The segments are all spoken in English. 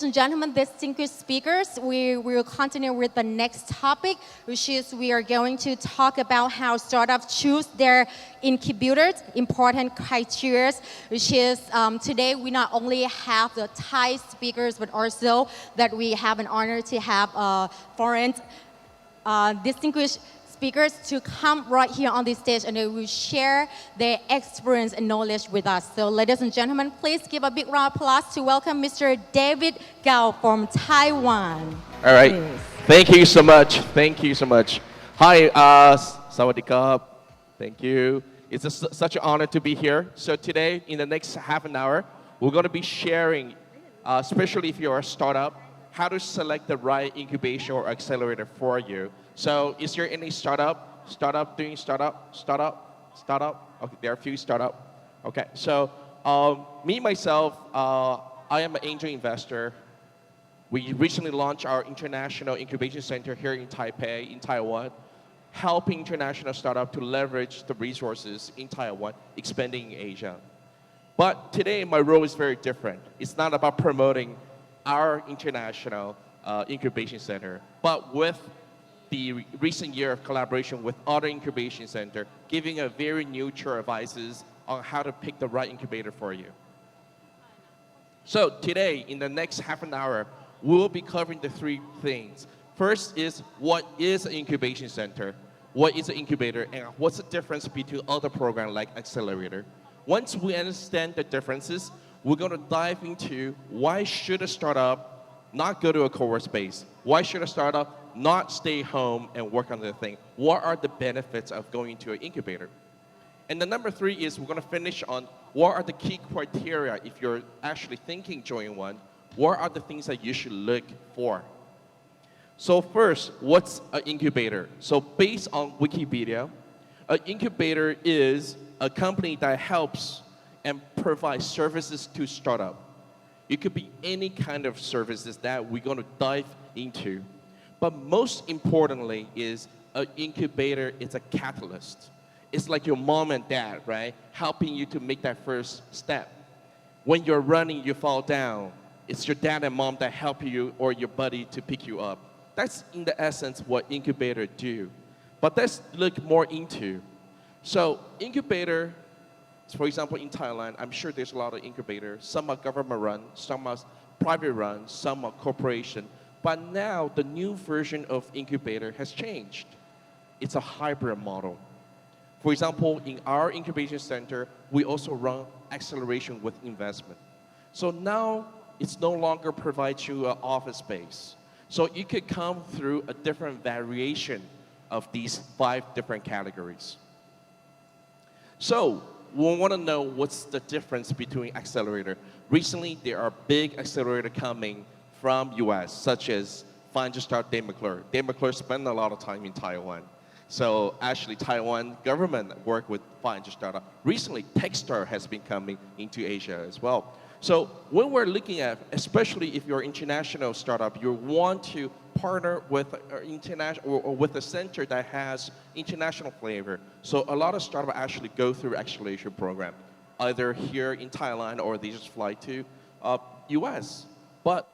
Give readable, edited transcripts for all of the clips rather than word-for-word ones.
and gentlemen, distinguished speakers, we will continue with the next topic, which is we are going to talk about how startups choose their incubators, important criteria, which is today we not only have the Thai speakers, but also that we have an honor to have foreign distinguished speakers to come right here on this stage and they will share their experience and knowledge with us. So ladies and gentlemen, please give a big round of applause to welcome Mr. David Gao from Taiwan. All right. Please. Thank you so much. Thank you so much. Hi, Sawadee. Thank you. It's such an honor to be here. So today, in the next half an hour, we're going to be sharing, especially if you're a startup, how to select the right incubation or accelerator for you. So is there any startup? Okay, there are a few startup. Okay, so me, myself, I am an angel investor. We recently launched our international incubation center here in Taipei, in Taiwan, helping international startups to leverage the resources in Taiwan, expanding in Asia. But today, my role is very different. It's not about promoting our international incubation center, but with the recent year of collaboration with other incubation center, giving a very neutral advices on how to pick the right incubator for you. So today, in the next half an hour, we will be covering the three things. First is what is an incubation center, what is an incubator, and what's the difference between other programs like accelerator. Once we understand the differences, we're going to dive into why should a startup not go to a co-work space? Why should a startup not stay home and work on the thing? What are the benefits of going to an incubator? And the number three is we're going to finish on what are the key criteria if you're actually thinking join one. What are the things that you should look for? So first, what's an incubator? So based on Wikipedia, an incubator is a company that helps and provides services to startup. It could be any kind of services that we're going to dive into. But most importantly is an incubator is a catalyst. It's like your mom and dad, right? Helping you to make that first step. When you're running, you fall down. It's your dad and mom that help you or your buddy to pick you up. That's in the essence what incubator do. But let's look more into. So incubator, for example, in Thailand, I'm sure there's a lot of incubators. Some are government run, some are private run, some are corporation. But now the new version of incubator has changed. It's a hybrid model. For example, in our incubation center, we also run acceleration with investment. So now it's no longer provides you an office space. So you could come through a different variation of these 5 different categories. So we want to know what's the difference between accelerator. Recently, there are big accelerator coming from US, such as 500 Star Dave McClure. Dave McClure spent a lot of time in Taiwan. So actually, Taiwan government worked with 500 Startup. Recently, Techstar has been coming into Asia as well. So when we're looking at, especially if you're an international startup, you want to partner with international or with a center that has international flavor. So a lot of startups actually go through acceleration program, either here in Thailand or they just fly to US. But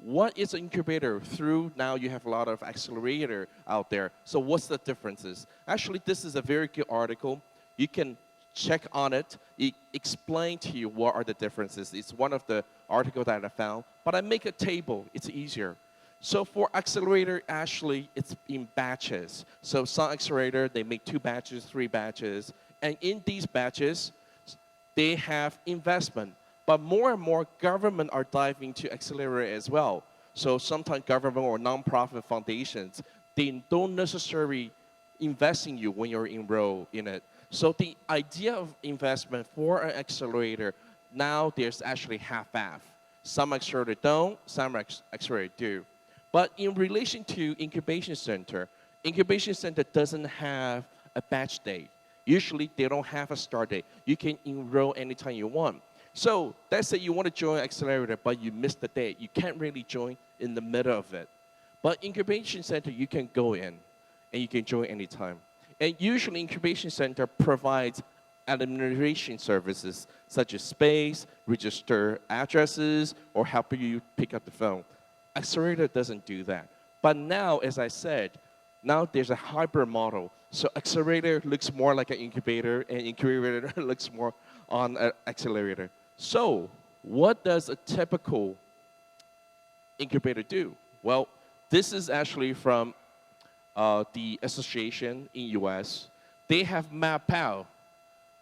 what is an incubator? Through now you have a lot of accelerator out there. So what's the differences? Actually, this is a very good article. You can check on it. It explains to you what are the differences. It's one of the articles that I found. But I make a table. It's easier. So for accelerator, actually, it's in batches. So some accelerator, they make 2 batches, 3 batches. And in these batches, they have investment. But more and more government are diving to accelerate as well. So sometimes government or nonprofit foundations, they don't necessarily invest in you when you're enrolled in it. So the idea of investment for an accelerator, now there's actually half-half. Some accelerator don't, some accelerator do. But in relation to incubation center doesn't have a batch date. Usually they don't have a start date. You can enroll anytime you want. So let's say you want to join accelerator, but you missed the date. You can't really join in the middle of it. But incubation center, you can go in and you can join anytime. And usually incubation center provides administration services such as space, register addresses, or help you pick up the phone. Accelerator doesn't do that. But now, as I said, now there's a hybrid model. So accelerator looks more like an incubator, and incubator looks more on an accelerator. So what does a typical incubator do? Well, this is actually from the association in US. They have mapped out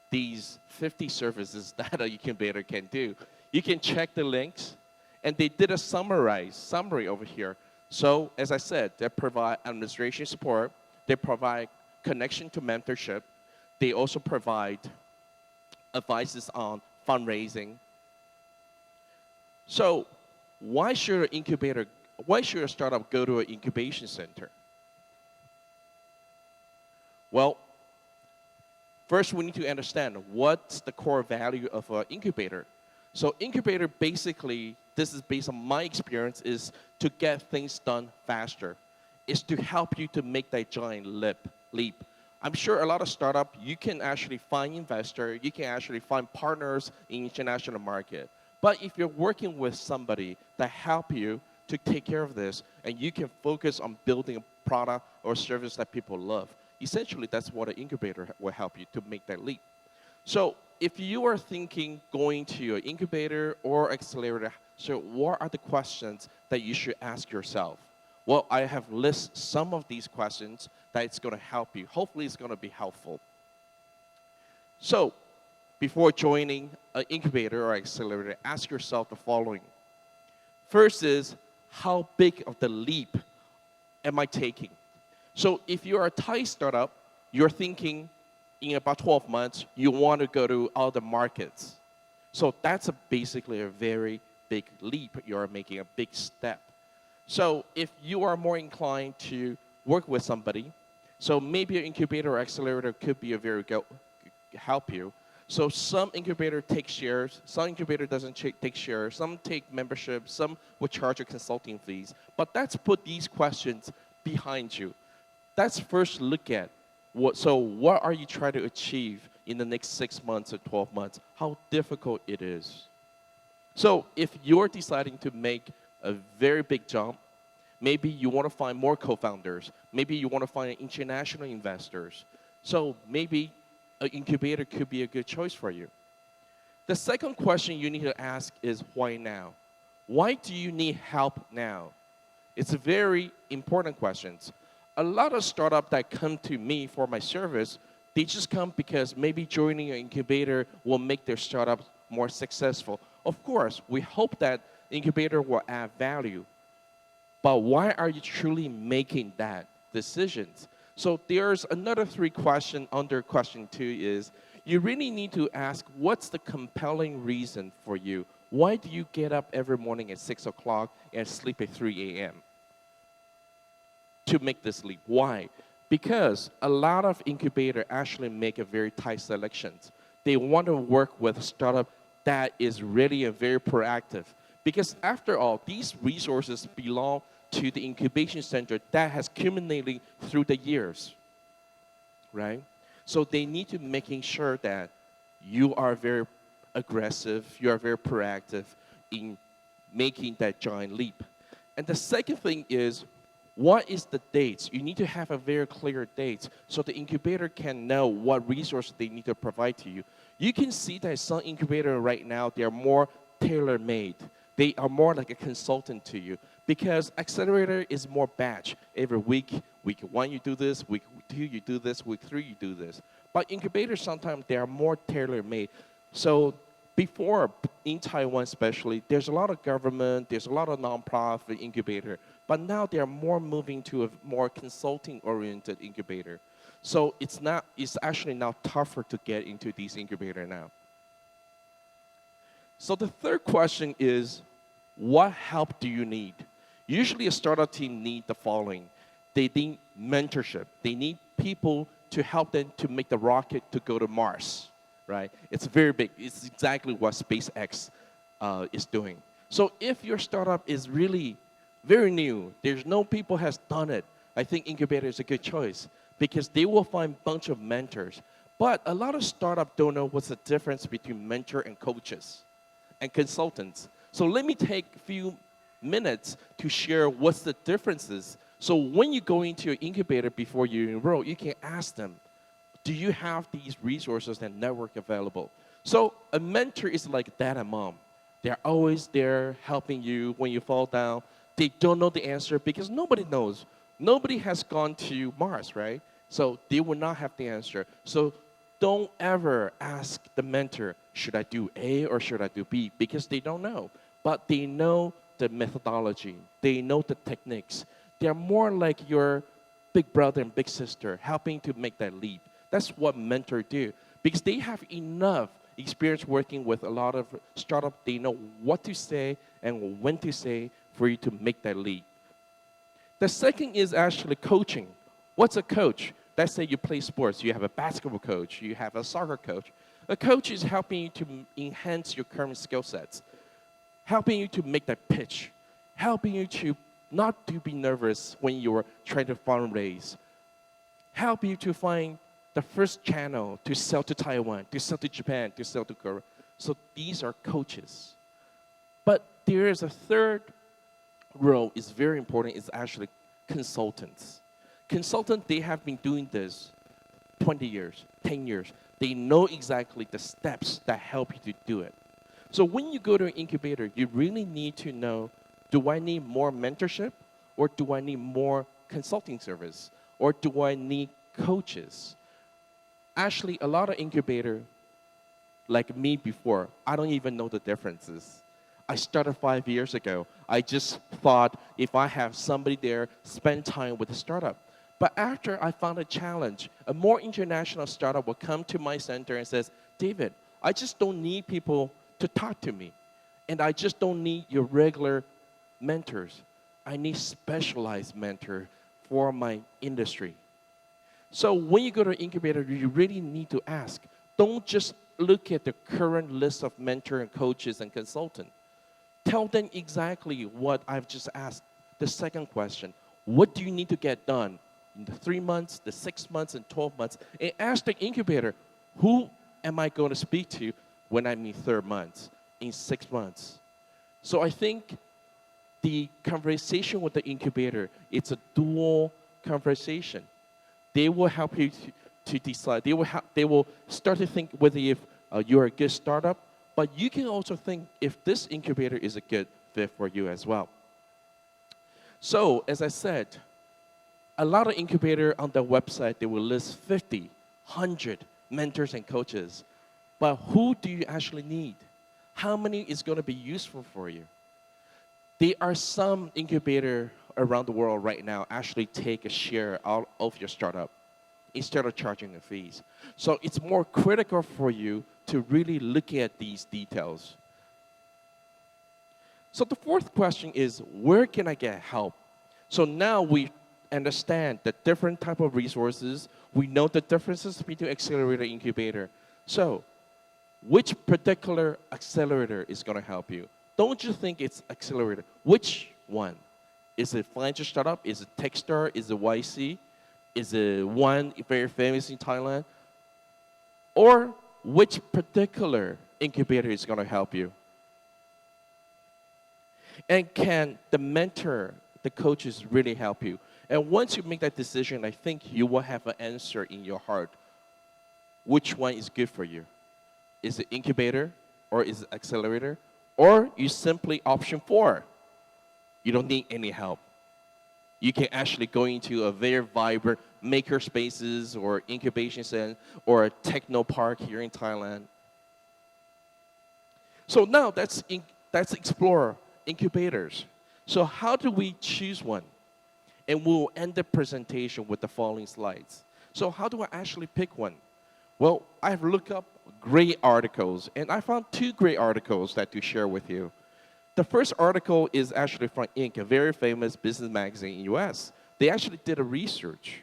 these 50 services that an incubator can do. You can check the links, and they did a summary over here. So as I said, they provide administration support, they provide connection to mentorship, they also provide advices on fundraising. So why should a startup go to an incubation center? Well, first we need to understand what's the core value of an incubator. So incubator basically, this is based on my experience, is to get things done faster. It's to help you to make that giant leap. I'm sure a lot of startup, you can actually find investor, you can actually find partners in international market. But if you're working with somebody that help you to take care of this, and you can focus on building a product or service that people love, essentially that's what an incubator will help you to make that leap. So if you are thinking going to an incubator or accelerator, so what are the questions that you should ask yourself? Well, I have listed some of these questions that it's going to help you. Hopefully it's going to be helpful. So before joining an incubator or accelerator, ask yourself the following. First is, how big of the leap am I taking? So if you're a Thai startup, you're thinking in about 12 months, you want to go to other markets. So that's basically a very big leap. You're making a big step. So if you are more inclined to work with somebody, so maybe an incubator or accelerator could be a very good help you. So some incubator take shares, some incubator doesn't take shares, some take membership, some will charge you consulting fees. But let's put these questions behind you. Let's first look at what are you trying to achieve in the next 6 months or 12 months? How difficult it is. So if you're deciding to make a very big jump, maybe you want to find more co-founders, maybe you want to find international investors. So maybe an incubator could be a good choice for you. The second question you need to ask is, why now? Why do you need help now? It's a very important question. A lot of startups that come to me for my service, they just come because maybe joining an incubator will make their startup more successful. Of course, we hope that incubator will add value. But why are you truly making that decisions? So there's another 3 questions under question 2 is, you really need to ask, what's the compelling reason for you? Why do you get up every morning at 6 o'clock and sleep at 3 a.m.? To make this leap. Why? Because a lot of incubators actually make a very tight selections. They want to work with a startup that is really a very proactive. Because after all, these resources belong to the incubation center that has accumulated through the years, right? So they need to making sure that you are very aggressive, you are very proactive in making that giant leap. And the second thing is, what is the dates? You need to have a very clear date so the incubator can know what resources they need to provide to you. You can see that some incubator right now, they are more tailor-made. They are more like a consultant to you because accelerator is more batch. Every week 1 you do this, week 2 you do this, week 3 you do this. But incubators sometimes they are more tailor-made. So before, in Taiwan especially, there's a lot of government, there's a lot of nonprofit incubator, but now they are more moving to a more consulting-oriented incubator. So it's actually now tougher to get into these incubator now. So the third question is, what help do you need? Usually a startup team need the following. They need mentorship. They need people to help them to make the rocket to go to Mars, right? It's very big. It's exactly what SpaceX is doing. So if your startup is really very new, there's no people has done it, I think incubator is a good choice because they will find a bunch of mentors. But a lot of startups don't know what's the difference between mentor and coaches and consultants. So let me take a few minutes to share what's the differences. So when you go into your incubator before you enroll, you can ask them, do you have these resources and network available? So a mentor is like dad and mom. They're always there helping you when you fall down. They don't know the answer because nobody knows. Nobody has gone to Mars, right? So they will not have the answer. So don't ever ask the mentor, should I do A or should I do B? Because they don't know. But they know the methodology. They know the techniques. They're more like your big brother and big sister helping to make that leap. That's what mentors do. Because they have enough experience working with a lot of startups. They know what to say and when to say for you to make that leap. The second is actually coaching. What's a coach? Let's say you play sports. You have a basketball coach. You have a soccer coach. A coach is helping you to enhance your current skill sets, helping you to make that pitch, helping you to not to be nervous when you're trying to fundraise, help you to find the first channel to sell to Taiwan, to sell to Japan, to sell to Korea. So these are coaches. But there is a third role is very important, is actually consultants. Consultants, they have been doing this 20 years, 10 years. They know exactly the steps that help you to do it. So when you go to an incubator, you really need to know, do I need more mentorship or do I need more consulting service or do I need coaches? Actually, a lot of incubator, like me before, I don't even know the differences. I started 5 years ago. I just thought if I have somebody there, spend time with the startup. But after I found a challenge, a more international startup will come to my center and says, David, I just don't need people to talk to me. And I just don't need your regular mentors. I need specialized mentor for my industry. So when you go to an incubator, you really need to ask. Don't just look at the current list of mentor and coaches and consultants. Tell them exactly what I've just asked. The second question, what do you need to get done in the 3 months, the 6 months, and 12 months? And ask the incubator, who am I going to speak to when I'm in 3 months, in 6 months? So I think the conversation with the incubator, it's a dual conversation. They will help you to decide. They will start to think whether if you're a good startup, but you can also think if this incubator is a good fit for you as well. So as I said, a lot of incubator on their website, they will list 50, 100 mentors and coaches. But who do you actually need? How many is going to be useful for you? There are some incubator around the world right now actually take a share out of your startup instead of charging the fees. So it's more critical for you to really look at these details. So the fourth question is, where can I get help? So now we understand the different type of resources. We know the differences between accelerator and incubator. So which particular accelerator is going to help you? Don't you think it's accelerator? Which one? Is it financial startup? Is it Techstar? Is it YC? Is it one very famous in Thailand? Or which particular incubator is going to help you? And can the mentor, the coaches really help you? And once you make that decision, I think you will have an answer in your heart. Which one is good for you? Is it incubator or is it accelerator? Or you simply option 4. You don't need any help. You can actually go into a very vibrant maker spaces or incubation center or a techno park here in Thailand. So now let's explore incubators. So how do we choose one? And we'll end the presentation with the following slides. So how do I actually pick one? Well, I've looked up great articles, and I found 2 great articles that to share with you. The first article is actually from Inc., a very famous business magazine in the US. They actually did a research.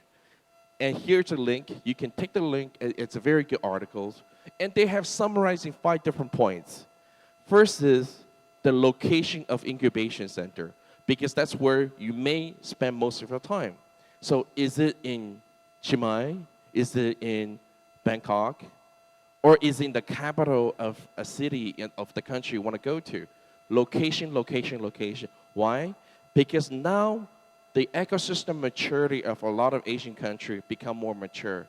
And here's a link. You can take the link. It's a very good article. And they have summarizing 5 different points. First is the location of incubation center, because that's where you may spend most of your time. So is it in Chiang Mai? Is it in Bangkok, or is in the capital of a city of the country you want to go to. Location, location, location. Why? Because now the ecosystem maturity of a lot of Asian countries become more mature.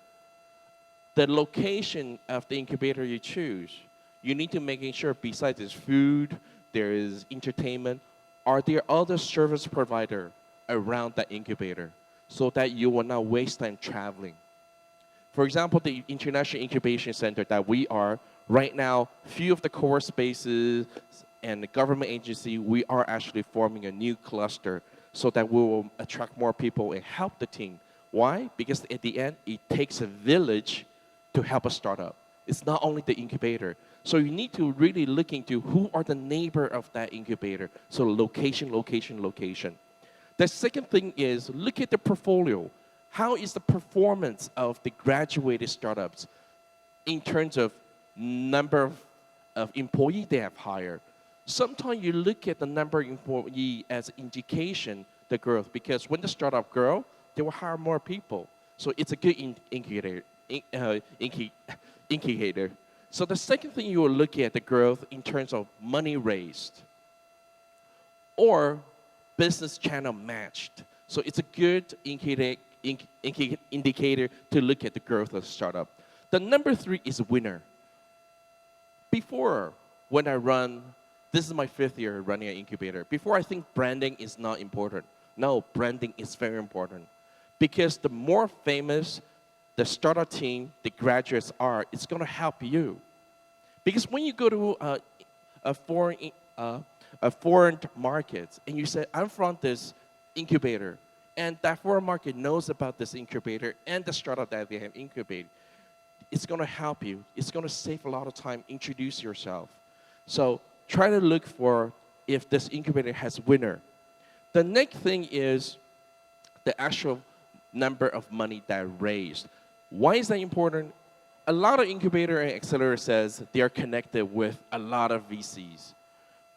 The location of the incubator you choose, you need to make sure besides this food, there is entertainment, are there other service provider around that incubator so that you will not waste time traveling. For example, the International Incubation Center that we are, right now, few of the core spaces and the government agency, we are actually forming a new cluster so that we will attract more people and help the team. Why? Because at the end, it takes a village to help a startup. It's not only the incubator. So you need to really look into who are the neighbor of that incubator. So location, location, location. The second thing is look at the portfolio. How is the performance of the graduated startups in terms of number of employees they have hired? Sometimes you look at the number of employees as indication the growth, because when the startup grow, they will hire more people. So it's a good indicator. So the second thing you will look at the growth in terms of money raised or business channel matched. So it's a good indicator to look at the growth of the startup. The number 3 is winner. Before, when I run, this is my 5th year running an incubator. Before, I think branding is not important. No, branding is very important. Because the more famous the startup team, the graduates are, it's going to help you. Because when you go to a foreign market and you say, I'm from this incubator, and that foreign market knows about this incubator and the startup that they have incubated, it's going to help you. It's going to save a lot of time. Introduce yourself. So try to look for if this incubator has winner. The next thing is the actual number of money that raised. Why is that important? A lot of incubator and accelerator says they are connected with a lot of VCs.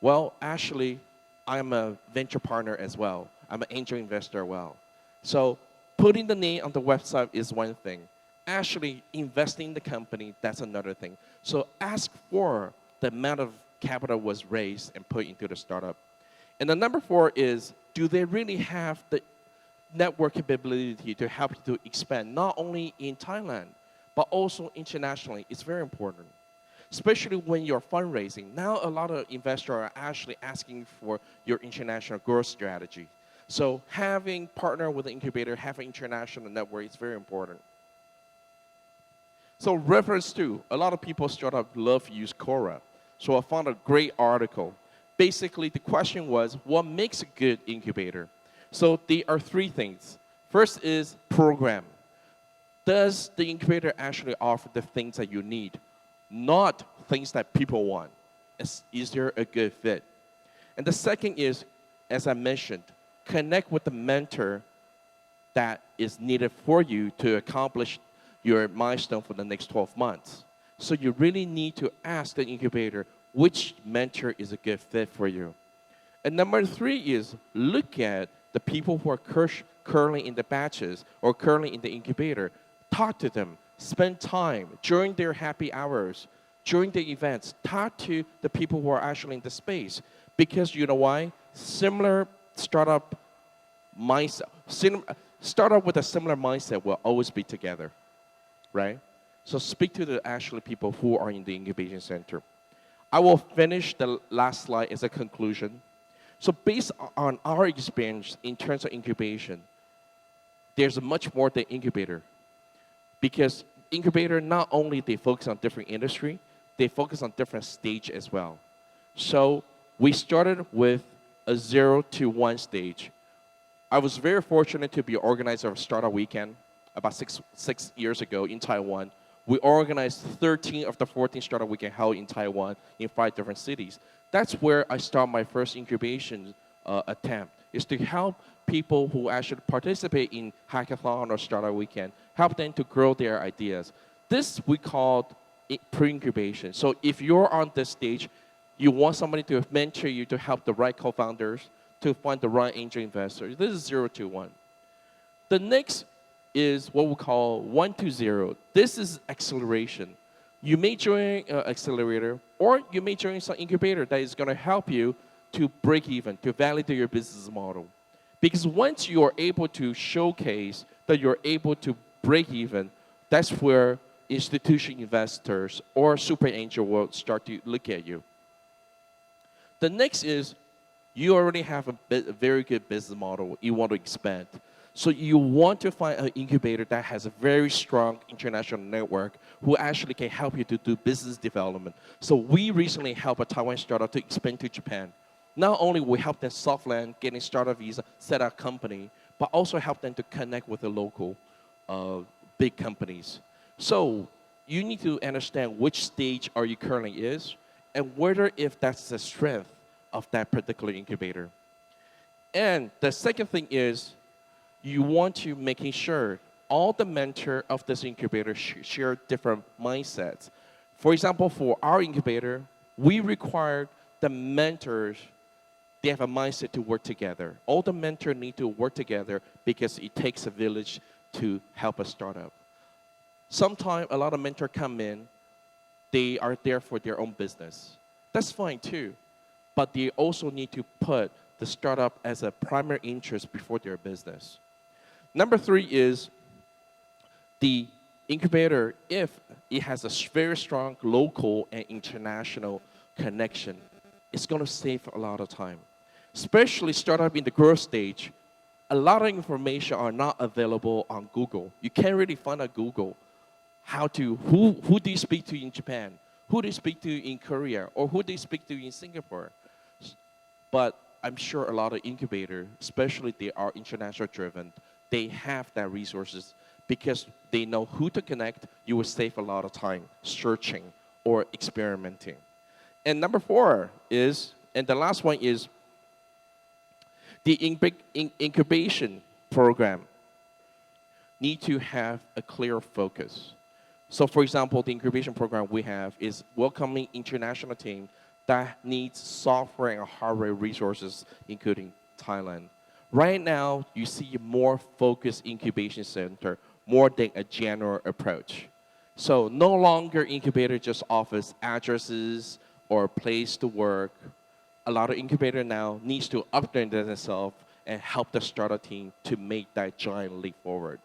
Well, actually, I'm a venture partner as well. I'm an angel investor as well. So putting the name on the website is one thing. Actually, investing in the company, that's another thing. So ask for the amount of capital was raised and put into the startup. And the number 4 is, do they really have the network capability to help you to expand, not only in Thailand, but also internationally? It's very important, especially when you're fundraising. Now, a lot of investors are actually asking for your international growth strategy. So having partner with the incubator, having international network is very important. So reference to, a lot of people startup love to use Quora. So I found a great article. Basically, the question was, what makes a good incubator? So there are 3 things. First is program. Does the incubator actually offer the things that you need? Not things that people want. Is there a good fit? And the second is, as I mentioned, connect with the mentor that is needed for you to accomplish your milestone for the next 12 months. So you really need to ask the incubator which mentor is a good fit for you. And number 3 is look at the people who are currently in the batches or currently in the incubator. Talk to them. Spend time during their happy hours, during the events. Talk to the people who are actually in the space. Because you know why? Similar startup mindset, startup with a similar mindset will always be together, right? So speak to the actually people who are in the incubation center. I will finish the last slide as a conclusion. So based on our experience in terms of incubation, there's much more than incubator. Because incubator, not only they focus on different industry, they focus on different stage as well. So we started with a 0 to 1 stage. I was very fortunate to be organizer of Startup Weekend about six years ago in Taiwan. We organized 13 of the 14 Startup Weekend held in Taiwan in 5 different cities. That's where I started my first incubation attempt, is to help people who actually participate in hackathon or Startup Weekend, help them to grow their ideas. This we call pre-incubation. So if you're on this stage, you want somebody to mentor you to help the right co-founders, to find the right angel investors. This is 0 to 1. The next is what we call 120. This is acceleration. You may join an accelerator or you may join some incubator that is going to help you to break even, to validate your business model. Because once you are able to showcase that you're able to break even, that's where institutional investors or super angel will start to look at you. The next is you already have a very good business model you want to expand. So you want to find an incubator that has a very strong international network who actually can help you to do business development. So we recently helped a Taiwan startup to expand to Japan. Not only we help them soft land, getting startup visa, set up company, but also help them to connect with the local big companies. So you need to understand which stage are you currently is and whether if that's the strength of that particular incubator. And the second thing is you want to making sure all the mentor of this incubator share different mindsets. For example, for our incubator, we require the mentors, they have a mindset to work together. All the mentors need to work together because it takes a village to help a startup. Sometimes a lot of mentors come in, they are there for their own business. That's fine too, but they also need to put the startup as a primary interest before their business. Number 3 is the incubator, if it has a very strong local and international connection, it's going to save a lot of time. Especially startup in the growth stage, a lot of information are not available on Google. You can't really find on Google who do you speak to in Japan, who do you speak to in Korea, or who do you speak to in Singapore. But I'm sure a lot of incubators, especially they are international driven, they have that resources because they know who to connect. You will save a lot of time searching or experimenting. And number 4 is, and the last one is the incubation program need to have a clear focus. So for example, the incubation program we have is welcoming international team that needs software and hardware resources, including Thailand. Right now, you see more focused incubation center, more than a general approach. So no longer incubator just offers addresses or place to work. A lot of incubator now needs to upgrade themselves and help the startup team to make that giant leap forward.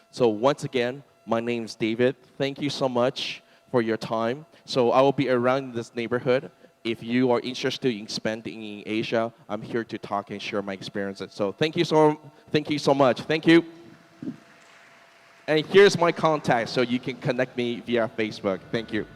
So once again, my name is David. Thank you so much for your time. So I will be around this neighborhood. If you are interested in expanding in Asia, I'm here to talk and share my experiences. So thank you so much. Thank you. And here's my contact, so you can connect me via Facebook. Thank you.